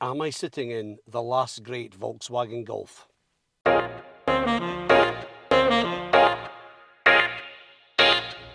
Am I sitting in the last great Volkswagen Golf?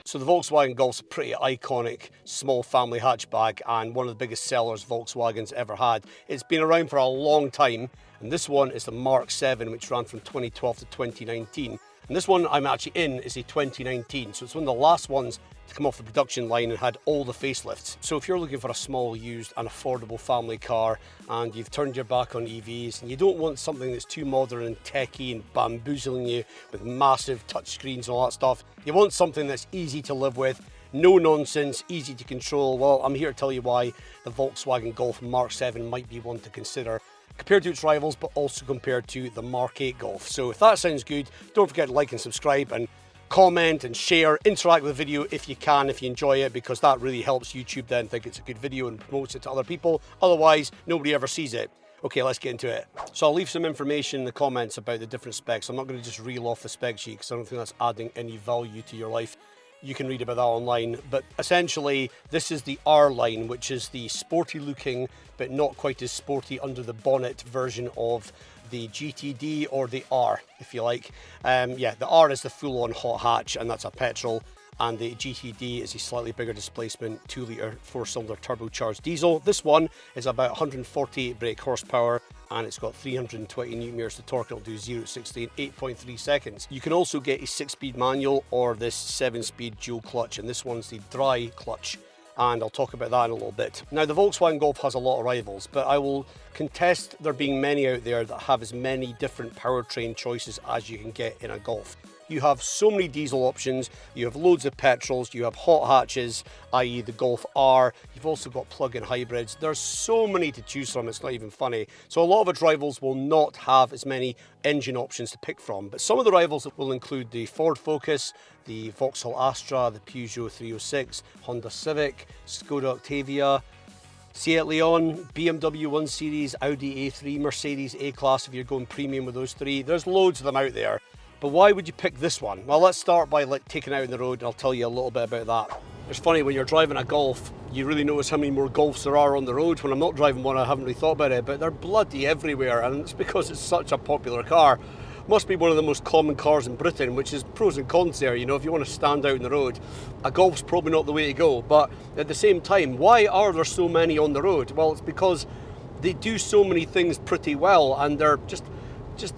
So the Volkswagen Golf's a pretty iconic small family hatchback and one of the biggest sellers Volkswagen's ever had. It's been around for a long time, and this one is the Mark 7, which ran from 2012 to 2019. And this one I'm actually in is a 2019, so it's one of the last ones to come off the production line and had all the facelifts. So if you're looking for a small, used and affordable family car and you've turned your back on EVs and you don't want something that's too modern and techy and bamboozling you with massive touchscreens and all that stuff, you want something that's easy to live with, no nonsense, easy to control, well, I'm here to tell you why the Volkswagen Golf Mark 7 might be one to consider, compared to its rivals, but also compared to the Mark 8 Golf. So if that sounds good, don't forget to like and subscribe and comment and share, interact with the video if you can, if you enjoy it, because that really helps YouTube then think it's a good video and promotes it to other people. Otherwise, nobody ever sees it. Okay, let's get into it. So I'll leave some information in the comments about the different specs. I'm not going to just reel off the spec sheet because I don't think that's adding any value to your life. You can read about that online, but essentially this is the R Line, which is the sporty looking but not quite as sporty under the bonnet version of the GTD, or the R if you like. Yeah, the R is the full-on hot hatch and that's a petrol, and the GTD is a slightly bigger displacement 2-litre 4-cylinder turbocharged diesel. This one is about 148 brake horsepower and it's got 320 Newton meters of torque. It'll do 0 to 60 in 8.3 seconds. You can also get a 6-speed manual or this 7-speed dual clutch, and this one's the dry clutch, and I'll talk about that in a little bit. Now the Volkswagen Golf has a lot of rivals, but I will contest there being many out there that have as many different powertrain choices as you can get in a Golf. You have so many diesel options, you have loads of petrols, you have hot hatches, i.e. the Golf R, you've also got plug-in hybrids. There's so many to choose from, it's not even funny. So a lot of its rivals will not have as many engine options to pick from, but some of the rivals will include the Ford Focus, the Vauxhall Astra, the Peugeot 306, Honda Civic, Skoda Octavia, Seat Leon, BMW 1 Series, Audi A3, Mercedes A-Class if you're going premium with those three. There's loads of them out there. But why would you pick this one? Well, let's start by taking it out on the road and I'll tell you a little bit about that. It's funny, when you're driving a Golf, you really notice how many more Golfs there are on the road. When I'm not driving one, I haven't really thought about it, but they're bloody everywhere, and it's because it's such a popular car. Must be one of the most common cars in Britain, which is pros and cons there. You know, if you want to stand out on the road, a Golf's probably not the way to go. But at the same time, why are there so many on the road? Well, it's because they do so many things pretty well, and they're just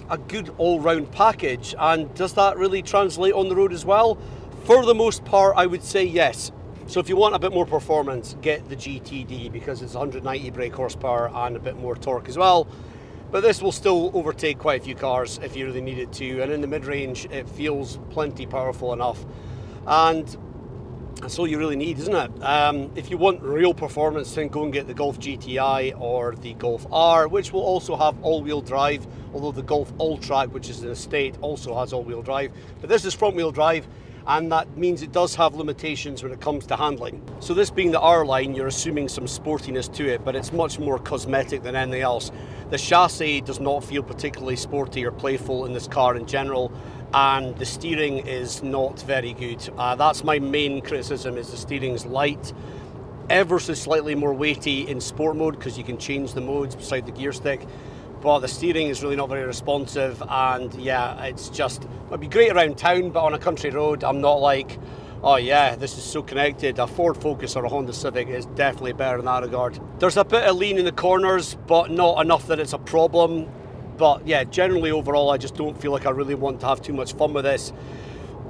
a good all-round package. And does that really translate on the road as well? For the most part, I would say yes. So if you want a bit more performance, get the GTD, because it's 190 brake horsepower and a bit more torque as well. But this will still overtake quite a few cars if you really need it to, and in the mid-range it feels plenty powerful enough, and that's all you really need, isn't it? If you want real performance, then go and get the Golf GTI or the Golf R, which will also have all-wheel drive, although the Golf Alltrack, which is an estate, also has all-wheel drive. But this is front-wheel drive, and that means it does have limitations when it comes to handling. So this being the R Line, you're assuming some sportiness to it, but it's much more cosmetic than anything else. The chassis does not feel particularly sporty or playful in this car in general, and the steering is not very good. That's my main criticism, is the steering's light, ever so slightly more weighty in sport mode because you can change the modes beside the gear stick, but the steering is really not very responsive, and yeah, it's just, it'd be great around town, but on a country road, I'm not like, oh yeah, this is so connected. A Ford Focus or a Honda Civic is definitely better in that regard. There's a bit of lean in the corners, but not enough that it's a problem. But yeah, generally overall, I just don't feel like I really want to have too much fun with this.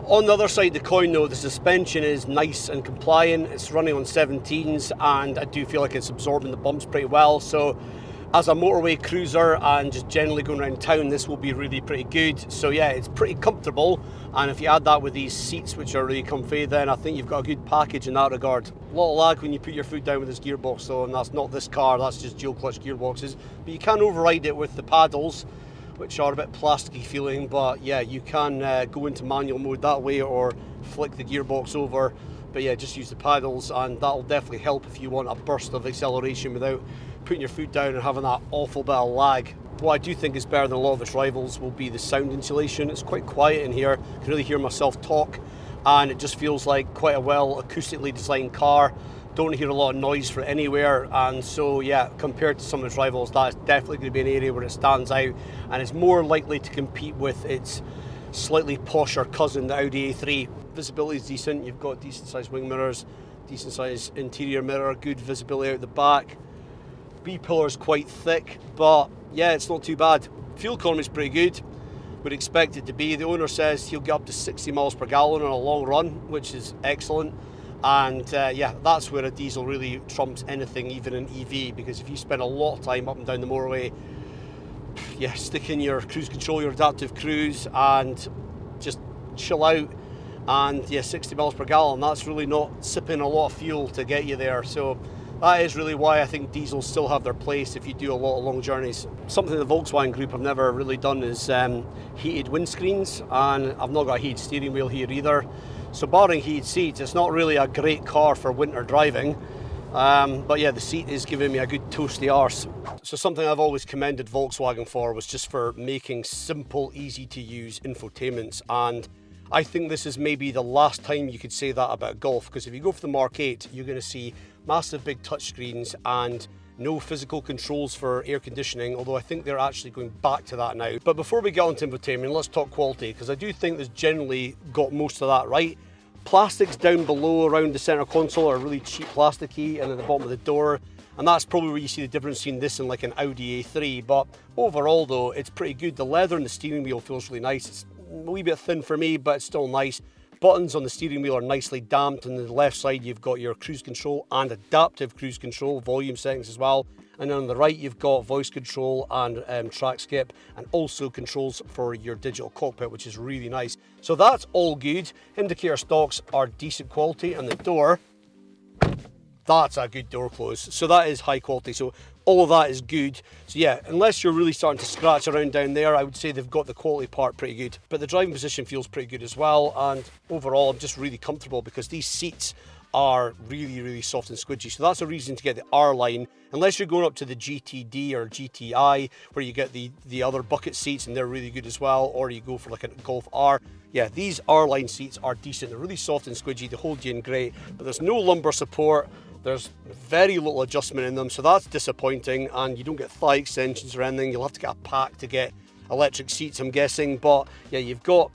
On the other side of the coin though, the suspension is nice and compliant. It's running on 17s, and I do feel like it's absorbing the bumps pretty well. So as a motorway cruiser and just generally going around town, this will be really pretty good. So yeah, it's pretty comfortable, and if you add that with these seats, which are really comfy, then I think you've got a good package in that regard. A lot of lag when you put your foot down with this gearbox though, and that's not this car, that's just dual clutch gearboxes. But you can override it with the paddles, which are a bit plasticky feeling, but yeah, you can go into manual mode that way or flick the gearbox over. But yeah, just use the paddles, and that'll definitely help if you want a burst of acceleration without putting your foot down and having that awful bit of lag. What I do think is better than a lot of its rivals will be the sound insulation. It's quite quiet in here, I can really hear myself talk, and it just feels like quite a well acoustically designed car. don't hear a lot of noise from anywhere, and so yeah, compared to some of its rivals, that's definitely going to be an area where it stands out and is more likely to compete with its slightly posher cousin, the Audi A3. Visibility is decent, you've got decent sized wing mirrors, decent sized interior mirror, good visibility out the back. B-pillar is quite thick, but yeah, it's not too bad. Fuel economy is pretty good, would expect it to be. The owner says he'll get up to 60 miles per gallon on a long run, which is excellent. And yeah, that's where a diesel really trumps anything, even an EV, because if you spend a lot of time up and down the motorway, yeah, stick in your cruise control, your adaptive cruise, and just chill out. And yeah, 60 miles per gallon, that's really not sipping a lot of fuel to get you there. So that is really why I think diesels still have their place if you do a lot of long journeys. Something the Volkswagen Group have never really done is heated windscreens, and I've not got a heated steering wheel here either. So barring heated seats, it's not really a great car for winter driving. But yeah, the seat is giving me a good toasty arse. So something I've always commended Volkswagen for was just for making simple, easy to use infotainments. And I think this is maybe the last time you could say that about Golf, because if you go for the Mark 8, you're going to see massive big touchscreens and no physical controls for air conditioning, although I think they're actually going back to that now. But before we get on to infotainment, let's talk quality, because I do think there's generally got most of that right. Plastics down below around the center console are really cheap plasticky, and at the bottom of the door, and that's probably where you see the difference between this and like an Audi A3. But overall though, it's pretty good. The leather in the steering wheel feels really nice. It's a wee bit thin for me, but it's still nice. Buttons on the steering wheel are nicely damped, and on the left side you've got your cruise control and adaptive cruise control, volume settings as well. And then on the right you've got voice control and track skip, and also controls for your digital cockpit, which is really nice. So that's all good. Indicator stalks are decent quality, and the door, that's a good door close. So that is high quality. So all of that is good. So yeah, unless you're really starting to scratch around down there, I would say they've got the quality part pretty good. But the driving position feels pretty good as well. And overall, I'm just really comfortable because these seats are really, really soft and squidgy. So that's a reason to get the R Line, unless you're going up to the GTD or GTI, where you get the other bucket seats and they're really good as well, or you go for like a Golf R. Yeah, these R Line seats are decent. They're really soft and squidgy, they hold you in great, but there's no lumbar support. There's very little adjustment in them, so that's disappointing, and you don't get thigh extensions or anything. You'll have to get a pack to get electric seats, I'm guessing, but yeah, you've got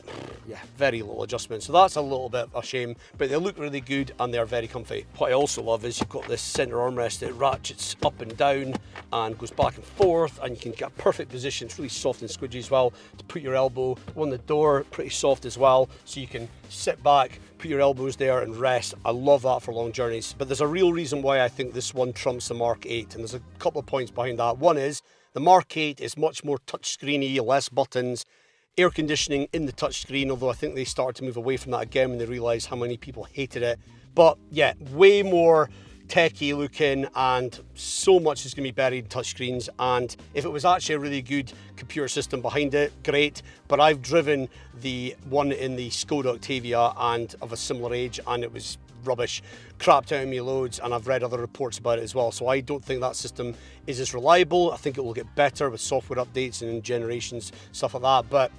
very little adjustment, so that's a little bit of a shame, but they look really good and they're very comfy. What I also love is you've got this center armrest that ratchets up and down and goes back and forth, and you can get a perfect position. It's really soft and squidgy as well to put your elbow on the door, pretty soft as well, so you can sit back, put your elbows there and rest. I love that for long journeys. But there's a real reason why I think this one trumps the Mark 8, and there's a couple of points behind that. One is the Mark 8 is much more touchscreeny, less buttons, air conditioning in the touchscreen, although I think they started to move away from that again when they realised how many people hated it. But yeah, way more techie looking, and so much is going to be buried in touchscreens. And if it was actually a really good computer system behind it, great. But I've driven the one in the Skoda Octavia and of a similar age, and it was rubbish, crapped out of me loads, and I've read other reports about it as well. So I don't think that system is as reliable. I think it will get better with software updates and generations, stuff like that. But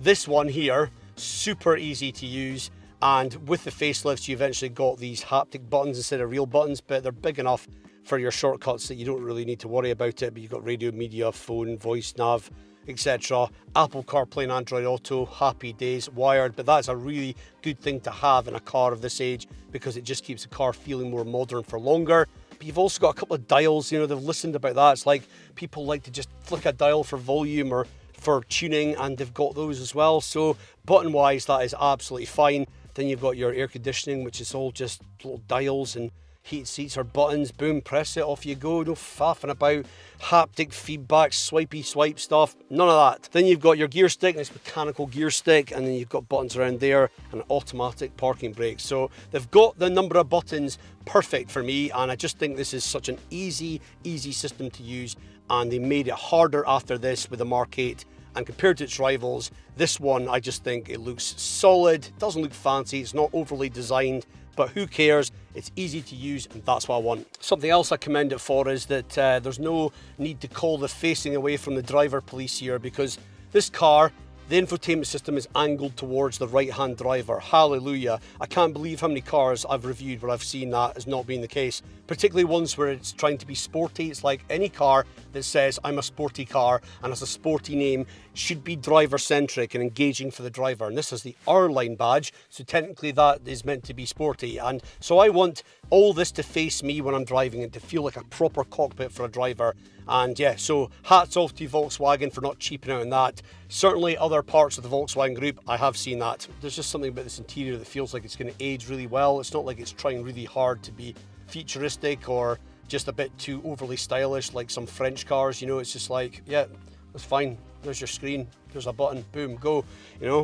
this one here, super easy to use. And with the facelifts, you eventually got these haptic buttons instead of real buttons, but they're big enough for your shortcuts that you don't really need to worry about it. But you've got radio, media, phone, voice, nav, etc. Apple CarPlay and Android Auto, happy days, wired. But that's a really good thing to have in a car of this age, because it just keeps the car feeling more modern for longer. But you've also got a couple of dials, you know, they've listened about that. It's like people like to just flick a dial for volume or for tuning, and they've got those as well. So button wise, that is absolutely fine. Then you've got your air conditioning, which is all just little dials, and heated seats are buttons. Boom, press it, off you go. No faffing about, haptic feedback, swipey swipe stuff, none of that. Then you've got your gear stick, this mechanical gear stick, and then you've got buttons around there and automatic parking brakes. So they've got the number of buttons perfect for me, and I just think this is such an easy system to use, and they made it harder after this with the Mark 8. And compared to its rivals, this one, I just think it looks solid. It doesn't look fancy, it's not overly designed, but who cares? It's easy to use, and that's what I want. Something else I commend it for is that there's no need to call the facing away from the driver police here, because this car The infotainment system is angled towards the right-hand driver. Hallelujah. I can't believe how many cars I've reviewed where I've seen that as not being the case, particularly ones where it's trying to be sporty. It's like any car that says I'm a sporty car and has a sporty name should be driver-centric and engaging for the driver. And this is the R Line badge, so technically that is meant to be sporty. And so I want all this to face me when I'm driving and to feel like a proper cockpit for a driver. And yeah, so hats off to Volkswagen for not cheaping out on that. Certainly other parts of the Volkswagen group, I have seen that. There's just something about this interior that feels like it's going to age really well. It's not like it's trying really hard to be futuristic or just a bit too overly stylish like some French cars, you know. It's just like, yeah, that's fine. There's your screen, there's a button, boom, go, you know.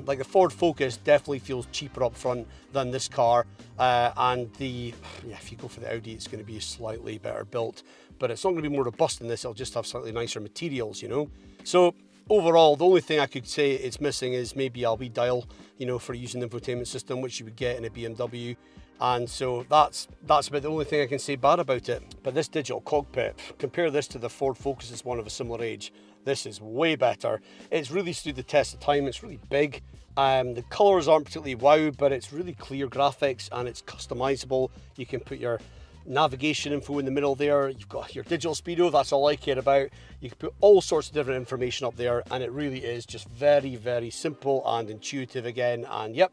Like the Ford Focus definitely feels cheaper up front than this car, and if you go for the Audi, it's going to be slightly better built, but it's not going to be more robust than this. It'll just have slightly nicer materials, you know. So overall, the only thing I could say it's missing is maybe a wee dial, you know, for using the infotainment system, which you would get in a BMW. And so that's about the only thing I can say bad about it. But this digital cockpit, compare this to the Ford Focus, one of a similar age. This is way better. It's really stood the test of time. It's really big. The colours aren't particularly wow, but it's really clear graphics and it's customizable. You can put your navigation info in the middle there. You've got your digital speedo, that's all I care about. You can put all sorts of different information up there, and it really is just very, very simple and intuitive again. And yep,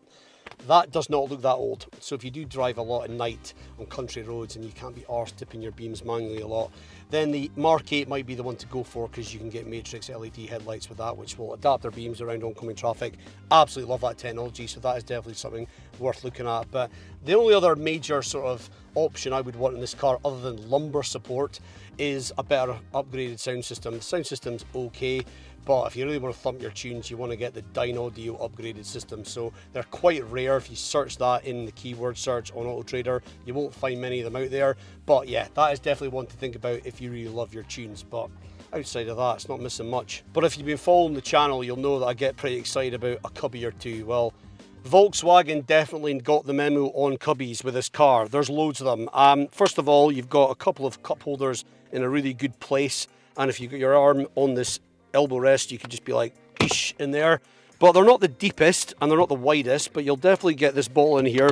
that does not look that old. So if you do drive a lot at night on country roads and you can't be arse tipping your beams manually a lot, then the Mark 8 might be the one to go for, because you can get matrix LED headlights with that, which will adapt their beams around oncoming traffic. Absolutely love that technology, so that is definitely something worth looking at. But the only other major sort of option I would want in this car, other than lumbar support, is a better upgraded sound system. The sound system's okay, but if you really want to thump your tunes, you want to get the Dynaudio upgraded system. So they're quite rare. If you search that in the keyword search on Auto Trader, you won't find many of them out there. But yeah, that is definitely one to think about if you really love your tunes. But outside of that, it's not missing much. But if you've been following the channel, you'll know that I get pretty excited about a cubby or two. Well, Volkswagen definitely got the memo on cubbies with this car. There's loads of them. First of all, you've got a couple of cup holders in a really good place, and if you got your arm on this elbow rest, you could just be like, eesh, in there. But they're not the deepest and they're not the widest, but you'll definitely get this bottle in here.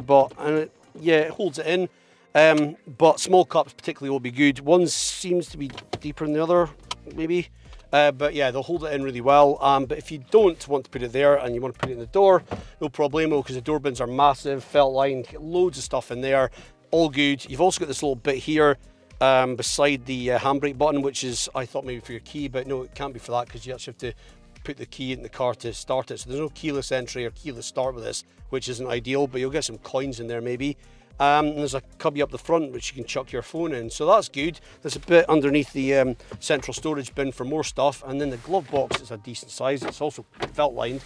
Yeah, it holds it in. But small cups particularly will be good. One seems to be deeper than the other, maybe. But yeah, they'll hold it in really well. But if you don't want to put it there and you want to put it in the door, no problemo, because the door bins are massive, felt lined, get loads of stuff in there, all good. You've also got this little bit here beside the handbrake button, which is, I thought maybe for your key, but no, it can't be for that, because you actually have to put the key in the car to start it. So there's no keyless entry or keyless start with this, which isn't ideal, but you'll get some coins in there maybe. And there's a cubby up the front which you can chuck your phone in, so that's good. There's a bit underneath the central storage bin for more stuff, and then the glove box is a decent size. It's also felt lined,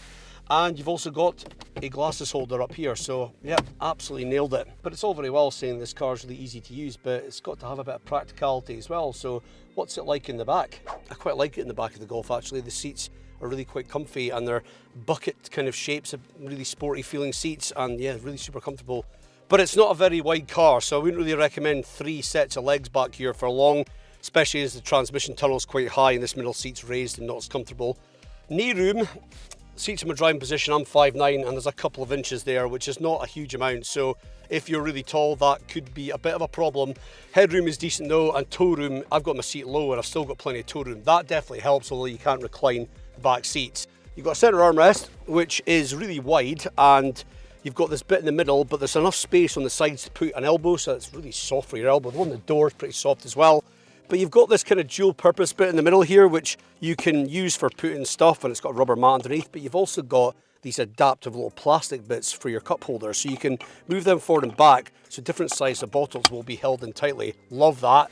and you've also got a glasses holder up here. So yeah, absolutely nailed it. But it's all very well saying this car is really easy to use, but it's got to have a bit of practicality as well. So what's it like in the back? I quite like it in the back of the Golf actually. The seats are really quite comfy, and they're bucket kind of shapes, of really sporty feeling seats, and yeah, really super comfortable. But it's not a very wide car, so I wouldn't really recommend 3 sets of legs back here for long, especially as the transmission tunnel is quite high and this middle seat's raised and not as comfortable. Knee room, seats in my driving position, I'm 5'9", and there's a couple of inches there, which is not a huge amount, so if you're really tall, that could be a bit of a problem. Headroom is decent though, and toe room, I've got my seat low and I've still got plenty of toe room. That definitely helps, although you can't recline the back seats. You've got a centre armrest, which is really wide, and you've got this bit in the middle, but there's enough space on the sides to put an elbow, so it's really soft for your elbow. The one on the door is pretty soft as well. But you've got this kind of dual purpose bit in the middle here, which you can use for putting stuff, and it's got a rubber mat underneath, but you've also got these adaptive little plastic bits for your cup holders, so you can move them forward and back, so different sizes of bottles will be held in tightly. Love that.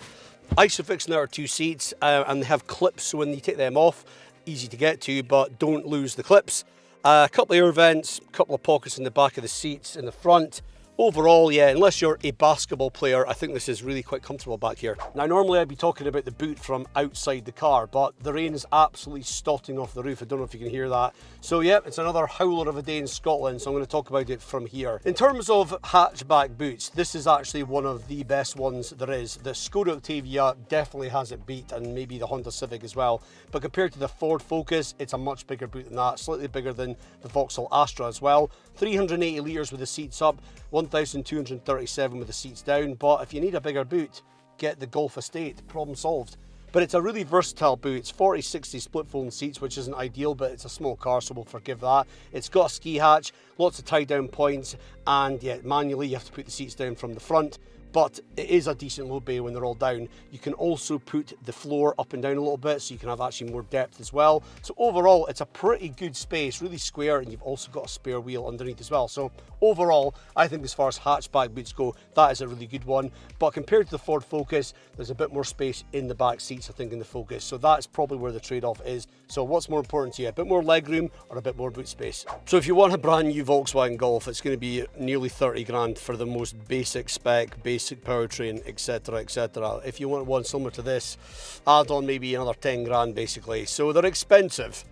Isofix now are 2 seats, and they have clips, so when you take them off, easy to get to, but don't lose the clips. A couple of air vents, a couple of pockets in the back of the seats in the front, Overall, yeah, unless you're a basketball player, I think this is really quite comfortable back here. Now, normally I'd be talking about the boot from outside the car, but the rain is absolutely stotting off the roof. I don't know if you can hear that. So yeah, it's another howler of a day in Scotland, so I'm going to talk about it from here. In terms of hatchback boots, this is actually one of the best ones there is. The Skoda Octavia definitely has it beat, and maybe the Honda Civic as well. But compared to the Ford Focus, it's a much bigger boot than that, slightly bigger than the Vauxhall Astra as well. 380 litres with the seats up, 1,237 with the seats down, but if you need a bigger boot, get the Golf Estate, problem solved. But it's a really versatile boot. It's 40/60 split fold seats, which isn't ideal, but it's a small car, so we'll forgive that. It's got a ski hatch, lots of tie down points, and yeah, manually you have to put the seats down from the front, but it is a decent load bay when they're all down. You can also put the floor up and down a little bit, so you can have actually more depth as well. So overall, it's a pretty good space, really square, and you've also got a spare wheel underneath as well. So overall, I think as far as hatchback boots go, that is a really good one. But compared to the Ford Focus, there's a bit more space in the back seats, I think, in the Focus. So that's probably where the trade-off is. So what's more important to you, a bit more legroom or a bit more boot space? So if you want a brand new Volkswagen Golf, it's going to be nearly 30 grand for the most basic spec, basic powertrain, etc, etc. If you want one similar to this, add on maybe another 10 grand basically. So they're expensive.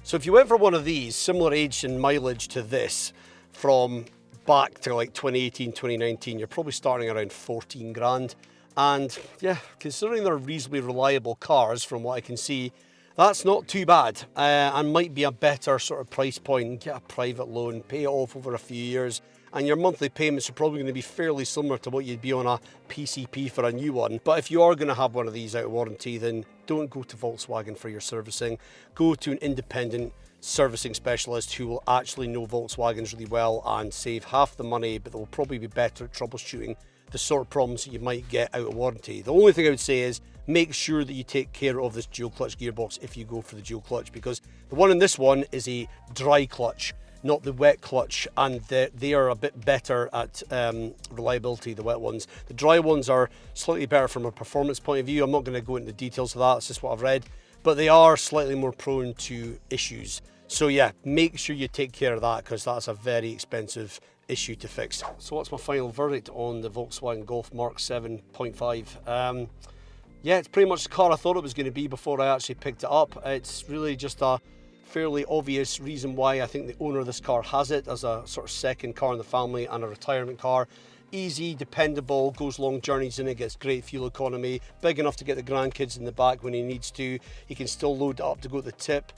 So if you went for one of these, similar age and mileage to this, from back to like 2018, 2019, you're probably starting around 14 grand. And yeah, considering they're reasonably reliable cars from what I can see, that's not too bad, and might be a better sort of price point. Get a private loan, pay it off over a few years, and your monthly payments are probably going to be fairly similar to what you'd be on a PCP for a new one. But if you are going to have one of these out of warranty, then don't go to Volkswagen for your servicing. Go to an independent servicing specialist who will actually know Volkswagens really well and save half the money, but they'll probably be better at troubleshooting the sort of problems that you might get out of warranty. The only thing I would say is make sure that you take care of this dual clutch gearbox if you go for the dual clutch, because the one in this one is a dry clutch, not the wet clutch, and they are a bit better at reliability, the wet ones. The dry ones are slightly better from a performance point of view. I'm not going to go into the details of that, it's just what I've read, but they are slightly more prone to issues. So yeah, make sure you take care of that, because that's a very expensive issue to fix. So what's my final verdict on the Volkswagen Golf MK7.5? Yeah, it's pretty much the car I thought it was going to be before I actually picked it up. It's really just a fairly obvious reason why I think the owner of this car has it as a sort of second car in the family and a retirement car. Easy, dependable, goes long journeys in it, gets great fuel economy, big enough to get the grandkids in the back when he needs to. He can still load it up to go to the tip.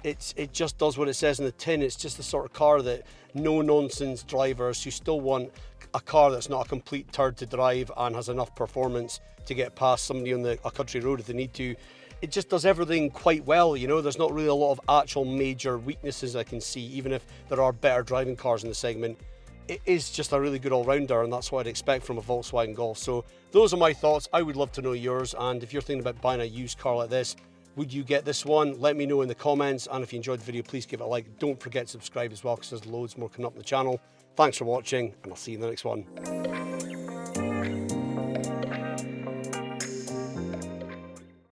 It just does what it says in the tin. It's just the sort of car that no-nonsense drivers who still want a car that's not a complete turd to drive and has enough performance to get past somebody on a country road if they need to. It just does everything quite well, you know. There's not really a lot of actual major weaknesses I can see, even if there are better driving cars in the segment. It is just a really good all-rounder, and that's what I'd expect from a Volkswagen Golf. So those are my thoughts. I would love to know yours, and if you're thinking about buying a used car like this, would you get this one? Let me know in the comments, and if you enjoyed the video, please give it a like. Don't forget to subscribe as well, because there's loads more coming up on the channel. Thanks for watching, and I'll see you in the next one.